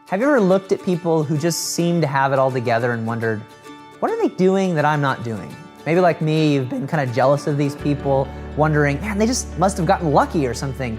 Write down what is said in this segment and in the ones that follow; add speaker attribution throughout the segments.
Speaker 1: Have you ever looked at people who just seem to have it all together and wondered, what are they doing that I'm not doing? Maybe like me, you've been kind of jealous of these people, wondering, man, they just must have gotten lucky or something.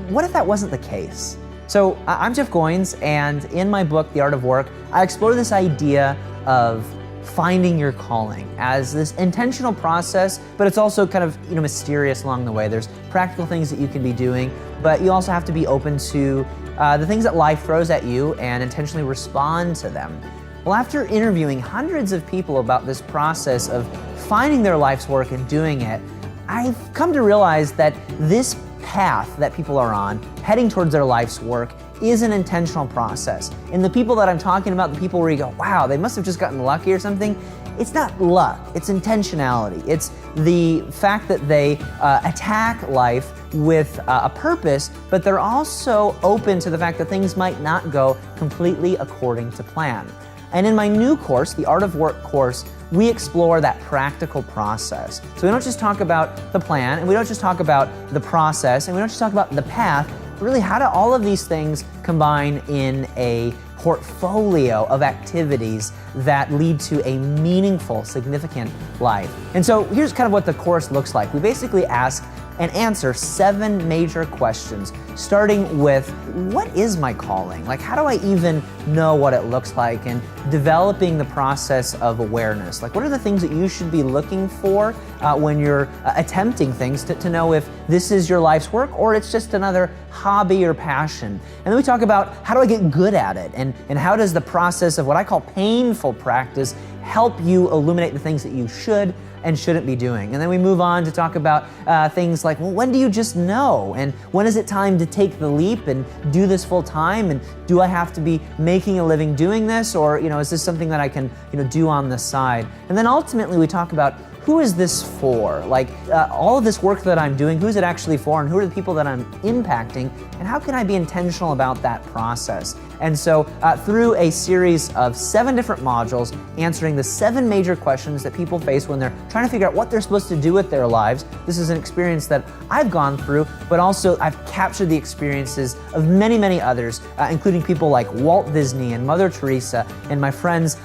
Speaker 1: What if that wasn't the case? So I'm Jeff Goins, and in my book, The Art of Work, I explore this idea of finding your calling as this intentional process, but it's also kind of mysterious along the way. There's practical things that you can be doing, but you also have to be open to the things that life throws at you and intentionally respond to them. Well, after interviewing hundreds of people about this process of finding their life's work and doing it, I've come to realize that this path that people are on, heading towards their life's work, is an intentional process. And the people that I'm talking about, the people where you go, wow, they must have just gotten lucky or something, it's not luck, it's intentionality. It's the fact that they attack life with a purpose, but they're also open to the fact that things might not go completely according to plan. And in my new course, the Art of Work course, we explore that practical process. So we don't just talk about the plan, and we don't just talk about the process, and we don't just talk about the path, but really how do all of these things combine in a portfolio of activities that lead to a meaningful, significant life. And so here's kind of what the course looks like. We basically ask and answer 7 major questions, starting with, what is my calling? Like, how do I even know what it looks like? And developing the process of awareness. Like, what are the things that you should be looking for when you're attempting things to know if this is your life's work or it's just another hobby or passion? And then we talk about, how do I get good at it? And how does the process of what I call painful practice help you illuminate the things that you should and shouldn't be doing? And then we move on to talk about things like, well, when do you just know? And when is it time to take the leap and do this full time? And do I have to be making a living doing this? Or is this something that I can do on the side? And then ultimately we talk about, who is this for? Like all of this work that I'm doing, who is it actually for? And who are the people that I'm impacting? And how can I be intentional about that process? And so through a series of 7 different modules, answering the 7 major questions that people face when they're trying to figure out what they're supposed to do with their lives. This is an experience that I've gone through, but also I've captured the experiences of many, many others, including people like Walt Disney and Mother Teresa, and my friends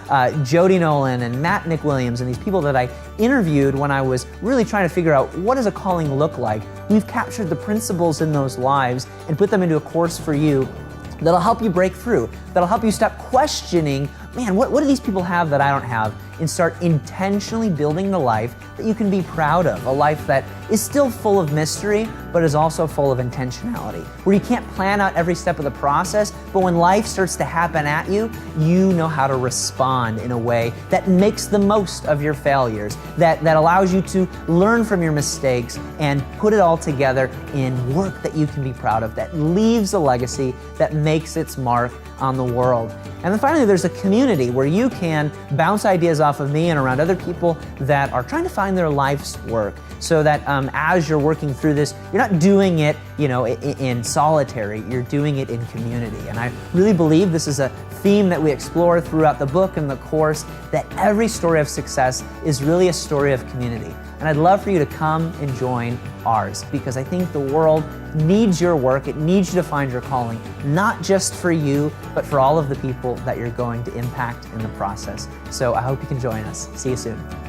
Speaker 1: Jody Nolan and Matt Nick Williams, and these people that I interviewed when I was really trying to figure out, what does a calling look like? We've captured the principles in those lives and put them into a course for you that'll help you break through, that'll help you stop questioning, man, what do these people have that I don't have? And start intentionally building the life that you can be proud of, a life that is still full of mystery, but is also full of intentionality, where you can't plan out every step of the process, but when life starts to happen at you, you know how to respond in a way that makes the most of your failures, that allows you to learn from your mistakes and put it all together in work that you can be proud of, that leaves a legacy, that makes its mark on the world. And then finally, there's a community where you can bounce ideas off of me and around other people that are trying to find their life's work, so that as you're working through this, you're not doing it, in solitary, you're doing it in community. And I really believe this is a theme that we explore throughout the book and the course, that every story of success is really a story of community. And I'd love for you to come and join ours, because I think the world needs your work. It needs you to find your calling, not just for you, but for all of the people that you're going to impact in the process. So I hope you can join us. See you soon.